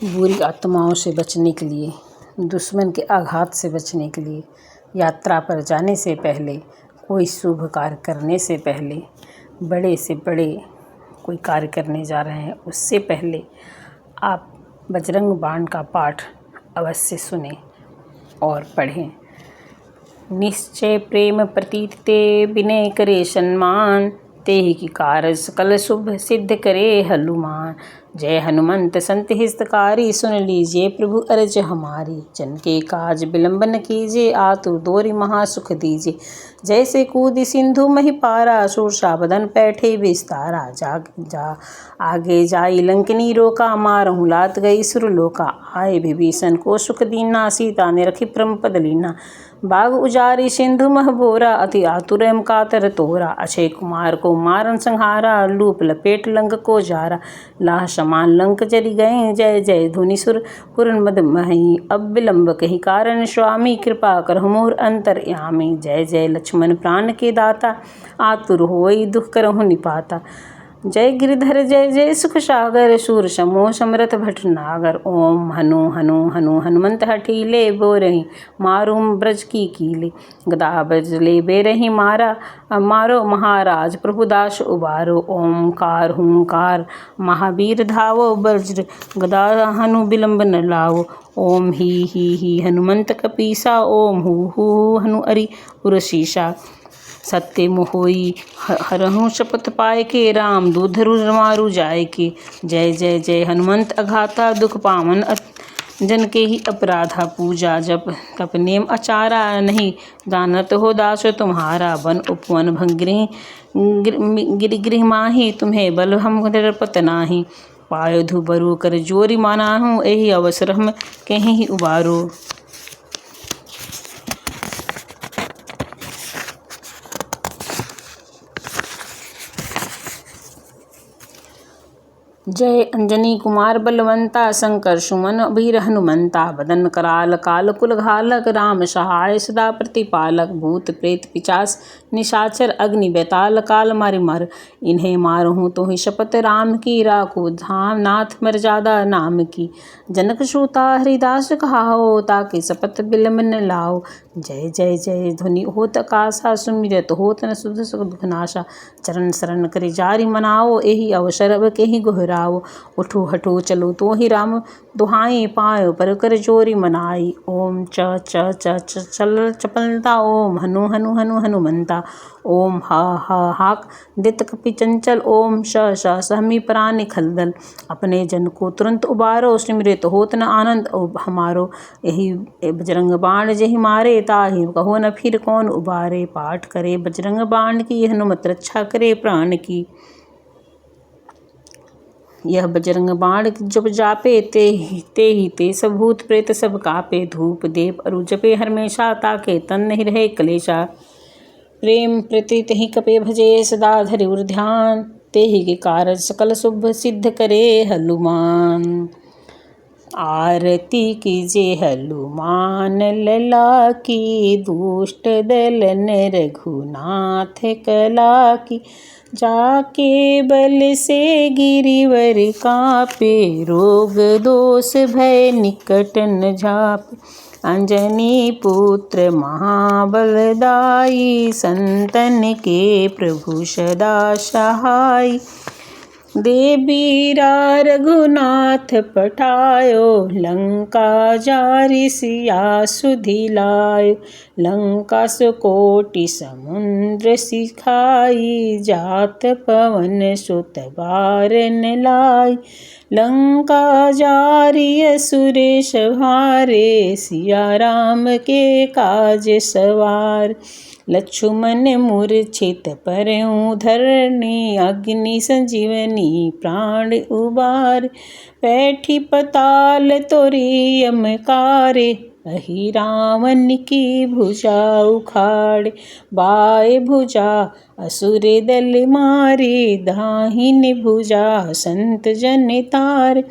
बुरी आत्माओं से बचने के लिए, दुश्मन के आघात से बचने के लिए, यात्रा पर जाने से पहले, कोई शुभ कार्य करने से पहले, बड़े से बड़े कोई कार्य करने जा रहे हैं उससे पहले आप बजरंग बाण का पाठ अवश्य सुनें और पढ़ें। निश्चय प्रेम प्रतीत ते विनय करे सम्मान, तेहि की कारज सकल शुभ सिद्ध करे हनुमान। जय हनुमंत संत हितकारी, सुन लीजिए प्रभु अर्ज हमारी। जन के काज विलंब न कीजिए, आतुर दोरि महासुख दीजिए। जैसे कूदि सिंधु महि पारा, शूरशा बदन पैठे विस्तारा। आगे जाई लंकिनी रोका, मारहु लात गई सुरलोका। आए विभीषण को सुख दीना, सीता ने रखी परम पद लीना। बाग उजारी सिंधु मह बोरा, अति आतुर कातर तोरा। अक्षय कुमार को मारन संहारा, लूप लपेट लंक को जारा। लाह समान लंक जरि गए, जय जय धुनि सुर पुर मद महई। अब विलंब कहि कारण स्वामी, कृपा करहु मोर अंतरयामी। जय जय लक्ष्मण प्राण के दाता, आतुर होई दुख करहु निपाता। जय गिरधर जय जय सुख सागर, सूर समूह समरथ भटनागर। ओम हनु हनु हनु हनुमंत हठीले, बोरहि मारू ब्रज की कीले। गदा बजले बेरहि मारा, मारो महाराज प्रभु दास उबारो। ओमकार हुंकार महावीर धावो, वज्र गदा हनु विलंब न लावो। ओम ही हनुमंत कपीसा, ओम हु हनु अरि उरसीसा। सत्य मोहोई हरहु शपथ पाए के, राम दूध मारु जाय के। जय जय जय हनुमंत अघाता, दुख पावन जन के ही अपराधा। पूजा जप तप नेम आचारा, नहीं जानत हो दास तुम्हारा। वन उपवन भंगृह गिरिगृह माही, तुम्हें बल हम निरपत नाही। पायो बरु कर जोरी मानाहूँ, एहि अवसर हम कहीं उबारो। जय अंजनी कुमार बलवंता, शंकर सुमन वीर हनुमंता। बदन कराल काल कुल घालक, राम सहाय सदा प्रतिपालक। भूत प्रेत पिशाच निशाचर, अग्नि बेताल काल मारि मर। इन्हें मारहूँ तो ही शपथ राम की, राखो धाम नाथ मर्यादा नाम की। जनक सूता हरिदास कहाओ, ताके शपथ विलंब न लाओ। जय जय जय ध्वनि होत आकाशा, सुमिरत होत न सुध सुखनाशा। चरण शरण करे जारि मनाओ, एहि अवसर अब केहि गोहराओ। उठो हठो चलो तो ही राम दुहाई, पायो पर कर जोरी मनाई। ओम च चल चपलता, ओम हनु हनु हनु हनुमंता। ओम हाक दित कपि चंचल, ओम सहमी प्राण खलदल। अपने जन को तुरंत उबारो, सिमरित होत न आनंद हमारो। यही बजरंग बाण जेहि मारे, ताहि कहो न फिर कौन उबारे। पाठ करे बजरंग बाण की, हनुमत रक्षा करे प्राण की। यह बजरंग बाण जब जापे, ते सब भूत प्रेत सब कापे। धूप देव अरु जपे हरमेशा, ताके तन नहीं रहे कलेशा। प्रेम प्रीति ही कपे भजे, सदा धरि उर ध्यान। तेहि के कारज सकल शुभ सिद्ध करे हनुमान। आरती कीजे हनुमान लला की, दुष्ट दलन रघुनाथ कला की। जाके बल से गिरिवर कापे, रोग दोष भय निकट न झापे। अंजनी पुत्र महाबलदाई, संतन के प्रभु सदा सहाय। देवीरा रघुनाथ पठायो, लंका जारि सिया सुधिलायो। लंका सुकोटि समुद्र सिखाई, जात पवन सुत बार न लाई। लंका जारि असुर संहारे, सिया राम के काज सवार। लक्ष्मण मूर्छित परहु धरनी, अग्नि संजीवनी प्राण उबार। पैठी पताल तोरि यमकारे, अहि रावण की भुजा उखाड़। बाए भुजा असुर दल मारे, दाहिनी भुजा संत जन तार।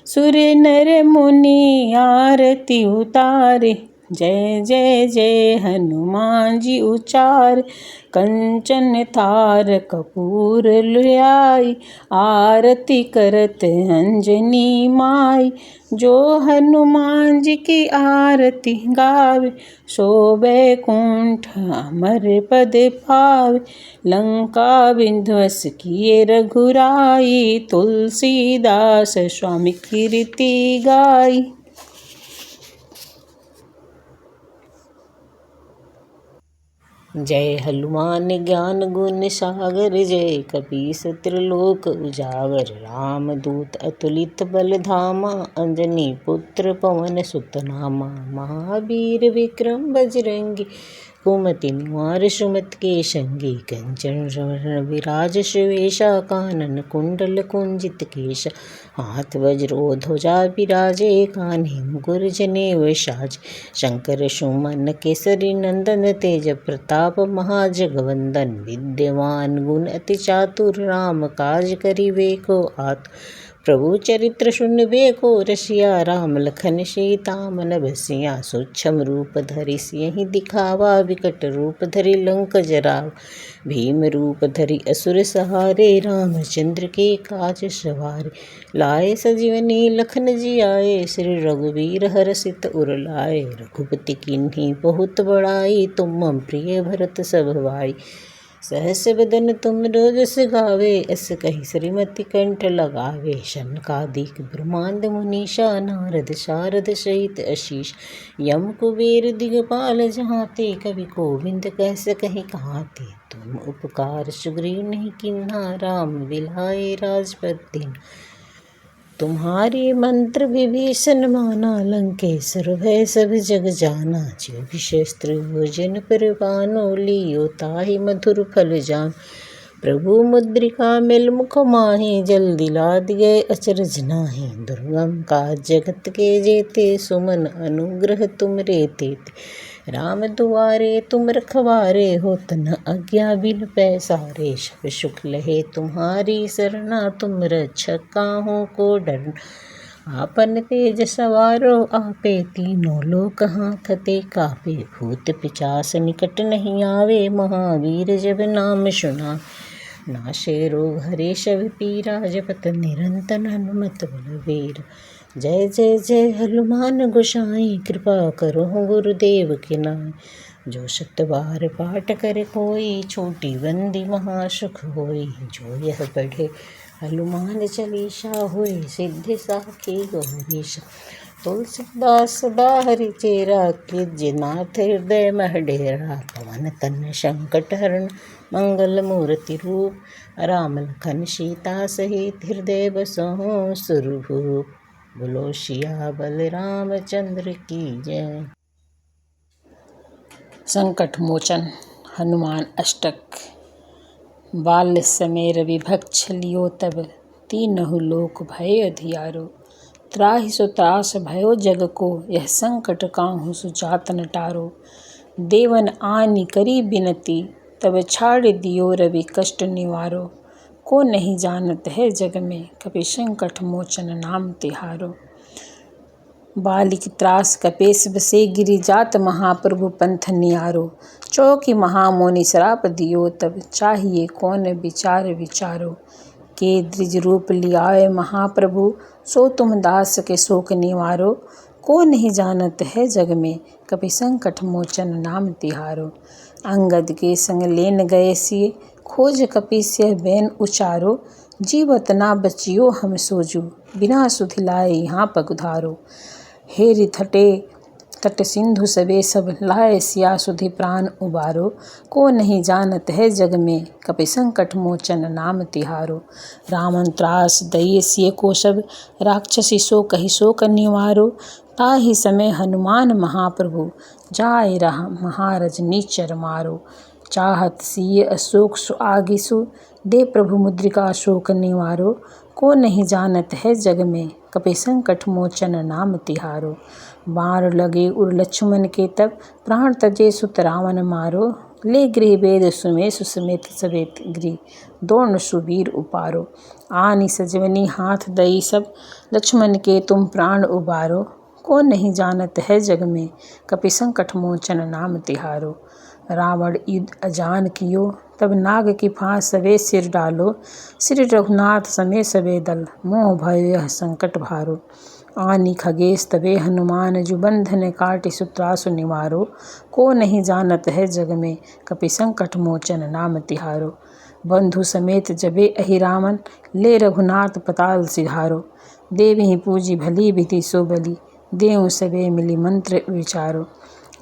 सुर नर मुनि आरती उतारे, जय जय जय हनुमान जी उचार, कंचन थार कपूर ल्याई, आरती करत अंजनी माई। जो हनुमान जी की आरती गावे, सो बैकुंठ अमर पद पावे। लंका विध्वंस किए रघुराई, तुलसीदास स्वामी कीर्ति गाई। जय हनुमान ज्ञान गुण सागर, जय कपीस त्रिलोक उजागर। राम दूत अतुलित बल धामा, अंजनी पुत्र पवन सुत नामा। महावीर विक्रम बजरंगी, कुमति निवार सुमति के संगी। कंचन वरण विराज सुवेशा, कानन कुंडल कुंजित केशा। हाथ वज्रो ध्वजा विराजे, कान्हे मुकुर जनेऊ साजे। शंकर सुमन केसरी नंदन, तेज प्रताप महाजगवंदन। विद्यमान गुण अति चातुर, राम काज करिबे को आतुर। प्रभु चरित्र सुनबेको रसिया, राम लखन सीता मन बसिया। सूक्ष्म रूप धरि सियहि दिखावा, विकट रूप धरि लंक जरावा। भीम रूप धरि असुर सहारे, रामचंद्र के काज सवारे। लाए सजीवनी लखन जियाए, श्री रघुवीर हरषित उर लाए। रघुपति कीन्ही बहुत बड़ाई, तुम मम प्रिय भरत सब भाई। सहस बदन तुम रोजस गावे, अस कहि श्रीमति कंठ लगावे। शनकादिक ब्रह्मांड मुनीषा, नारद शारद सहित अशीष। यम कुबेर दिगपाल जहाते, कवि गोविंद कह सकहि कहाते। तुम उपकार सुग्रीव नहीं कीन्हा, राम बिलाए राजपद दीन्हा। तुम्हारे मंत्र विभीषण माना, लंकेश्वर भय सब जग जाना। जो भी शस्त्र भोजन पर पानो, लियो ताहि मधुर फल जान। प्रभु मुद्रिका मिल मुख माहि, जल दिलाद गए अचरज नाहि। दुर्गम काज जगत के जेते, सुमन अनुग्रह तुम रे तेते। राम दुआरे तुम रखवारे, होत न आज्ञा बिनु पैसारे। सब सुख लहे तुम्हारी सरना, तुम रक्षक काहू को डरना। आपन तेज सवारो आपे, तीनों लोक हांकते कापे। भूत पिशाच निकट नहीं आवे, महावीर जब नाम सुना। नाशे रोग हरे सब पीरा, जपत निरंतर हनुमत बलवीर। जय जय जय हनुमान गोसाई, कृपा करो गुरुदेव की नाई। जो सत बार पाठ करे कोई, छोटी बंदी महासुख होई। जो यह पढ़े हनुमान चालीसा, होए सिद्धि साखी गौरीशा। तुलसीदास सदा हरिचेरा, कीजे नाथ हृदय मह डेरा। पवन तनय संकट हरण, मंगल मूर्ति रूप। राम लखन सीता सहित, हृदय बसहु सुरभूप। बोलो सियावर रामचंद्र की जय। संकट मोचन हनुमान अष्टक। बाल्य समय रवि भक्ष लियो तब, तीनहु लोक भय अधियारो। त्राहि सो त्रास भयो जग को, यह संकट काहू सुजात न टारो। देवन आनि करी बिनती, तब छाड़ दियो रवि कष्ट निवारो। को नहीं जानत है जग में, कपि संकट मोचन नाम तिहारो। बालिक त्रास कपेस बसे, गिरि जात महाप्रभु पंथ नियारो। चौकी महामुनि श्राप दियो तब, चाहिए कौन विचार विचारो। के द्विज रूप लियाए महाप्रभु, सो तुम दास के शोक निवारो। को नहीं जानत है जग में, कपि संकट मोचन नाम तिहारो। अंगद के संग लेन गए सिए, खोज कपीस यह बैन उचारो। जीवत ना बचियो हम सोजू, बिना सुधि लाए यहाँ पगुधारो। हेरि थटे तट सिंधु सबे सब, लाए सिया सुधि प्राण उबारो। को नहीं जानत है जग में, कपि संकट मोचन नाम तिहारो। रावण त्रास दई सिय को सब, राक्षसी सो कहि शोक निवारो। ताहि समय हनुमान महाप्रभु, जाय रहा महारज नीचर मारो। चाहत सिय अशोक सु आगिसु, दे प्रभु मुद्रिका शोक निवारो। को नहीं जानत है जग में, कपि संकट मोचन नाम तिहारो। बाण लगे उर लक्ष्मण के तब, प्राण तजे सुत रावण मारो। ले गृह वेद सुमेषु समेत सवेत गृह, दोर्ण सुवीर उपारो। आनि सजवनी हाथ दई सब, लक्ष्मण के तुम प्राण उबारो। को नहीं जानत है जग में, कपि संकट मोचन नाम तिहारो। रावण युद्ध अजान कियो, तब नाग की फांस सवे सिर डालो। श्री रघुनाथ समे सवे दल, मोह भयो यह संकट भारो। आनी खगेश तबे हनुमान, जो बंधन काटि सूत्रासु निवारो। को नहीं जानत है जग में, कपि संकट मोचन नाम तिहारो। बंधु समेत जबे अहि रामन, ले रघुनाथ पताल सिधारो। देवहि पूजी भली विधि सो बलि, देव सबे मिली मंत्र विचारो।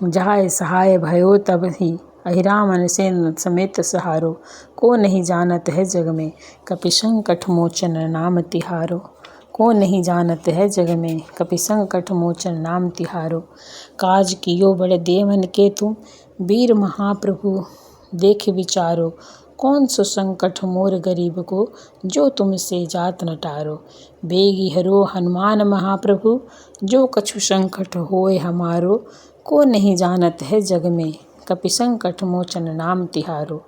जाय सहाय भयो तब ही, अहि रामन सेन समेत सहारो। को नहीं जानत है जग में, कपि संकट मोचन नाम तिहारो। को नहीं जानत है जग में, कपि संकट मोचन नाम तिहारो। काज कियो बड़ देवन के तुम, वीर महाप्रभु देख विचारो। कौन सो संकट मोर गरीब को, जो तुमसे जात न टारो। बेगी हरो हनुमान महाप्रभु, जो कछु संकट होए हमारो। को नहीं जानत है जग में, कपि संकट मोचन नाम तिहारो।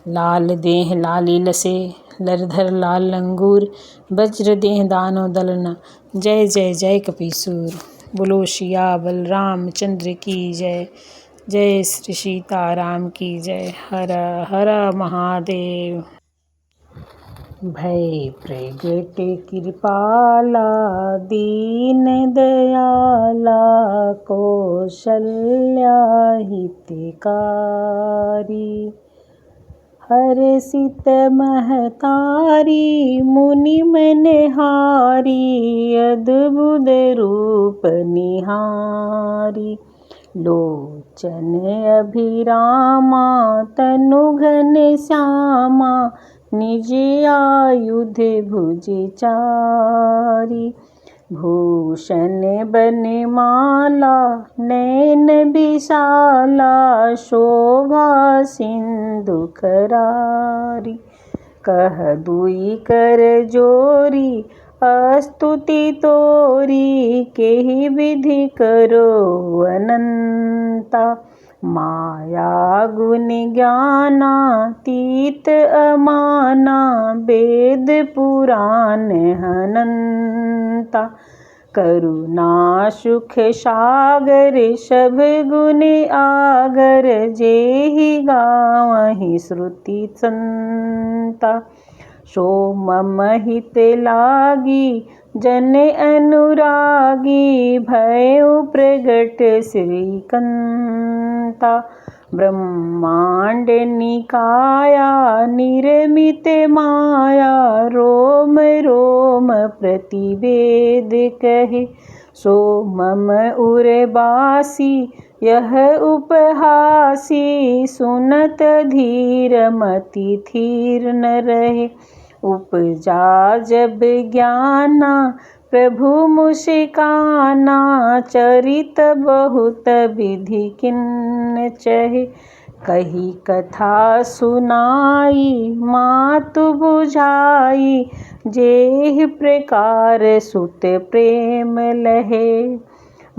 लाल देह लाली लसे, लरधर लाल लंगूर। वज्र देह दानव दलना, जय जय जय कपीसूर। बोलो सिया बलराम चंद्र की जय, जय श्री सीताराम की जय। हर हर महादेव। भय प्रगट कृपाला, दीन दयाला, कौशल्या हितकारी। हर्षित महतारी, मुनि मनहारी, अद्भुत रूप निहारी। लोचन अभिरामा, तनु घन श्यामा, निज आयुध भुज चारी। भूषण बनमाला, नैन विशाला, शोभा सिंधु करारी। कह दुई कर जोरी, स्तुति तोरी, केहि विधि करो अनंता। माया गुण ज्ञानातीत अमाना, वेद पुराण हनंता। करुणा सुख सागर, सब गुण आगर, जेहि गावहि श्रुति संता। सो मम हित लागी, जन अनुरागी, भयो प्रगट श्रीकंता। ब्रह्मांड निकाया, निर्मित माया, रोम रोम प्रतिवेद कहे। सो मम उर्वासी, यह उपहासी, सुनत धीर मति थीर न रहे। उपजा जब ज्ञाना, प्रभु मुस्काना, चरित बहुत विधि किन्न चहे। कही कथा सुनाई, मातु बुझाई, जेहि प्रकार सुत प्रेम लहे।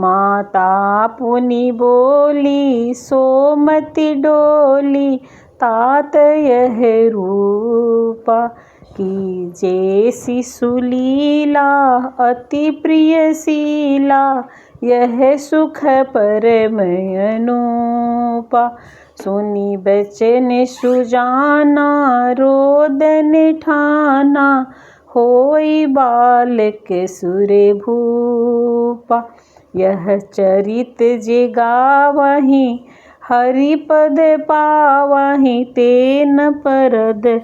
माता पुनि बोली, सोमति डोली, तात यह रूपा। कीजे शिशु लीला, अति प्रिय शीला, यह सुख परम अनूपा। सुनी बचन सुजाना, रोदन ठाना, होई बालक सुर भूपा। यह चरित जे गावहि, हरिपद पावहि, तेन परद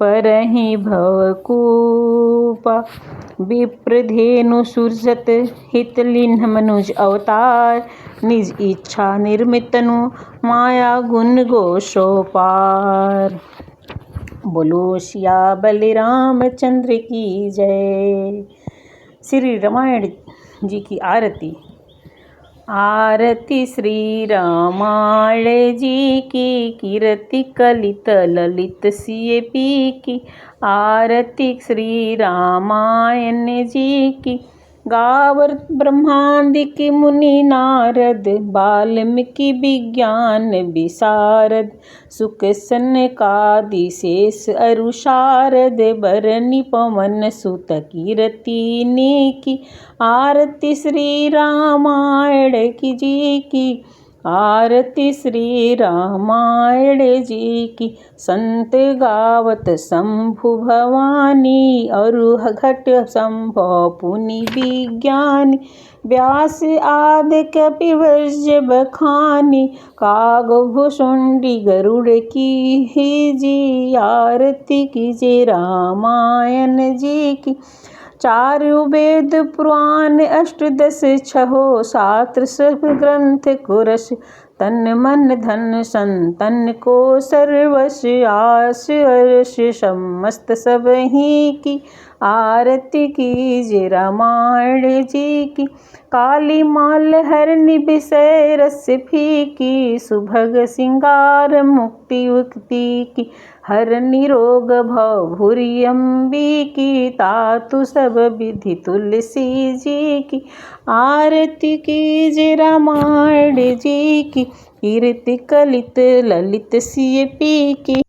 परहि भवकूपा। विप्रधेनु सुरसत, हित लिन्ह मनुज अवतार, निज इच्छा निर्मित तनु, माया गुण गोसो पार। बोलो सिया बलराम चंद्र की जय। श्री रामायण जी की आरती। आरती श्री रामायण जी की, कीर्ति कलित ललित सिय पी की। आरती श्री रामायण जी की, गावत ब्रह्मांडिक मुनि नारद, वाल्मीकि विज्ञान विशारद, सुक सनकादि शेष अरु शारद, बरनि पवन सुत कीरति की। आरती श्री रामायण की जी की, आरती श्री रामायण जी की। संत गावत शंभु भवानी, अरु घट संभव पुनि विज्ञानी। व्यास आदि कपि वज्र बखानी, काग भुसुंडी गरुड़ की जी। आरती कीजे रामायण जी की। चारु वेद पुराण अष्टदश छहो, शास्त्र सब ग्रंथ को रस। तन मन धन संतन को सर्वस, आस अर्श समस्त सबही की। आरती कीजे रामायण जी की। काली माल हरनि विषय रस फीकी, सुभग सिंगार मुक्ति उक्ति की। हरनि रोग भव भुरि अम्बिकी, तातु सब विधि तुलसी जी की। आरती कीजे रामायण जी की। कीर्ति कलित ललित सिय पी की।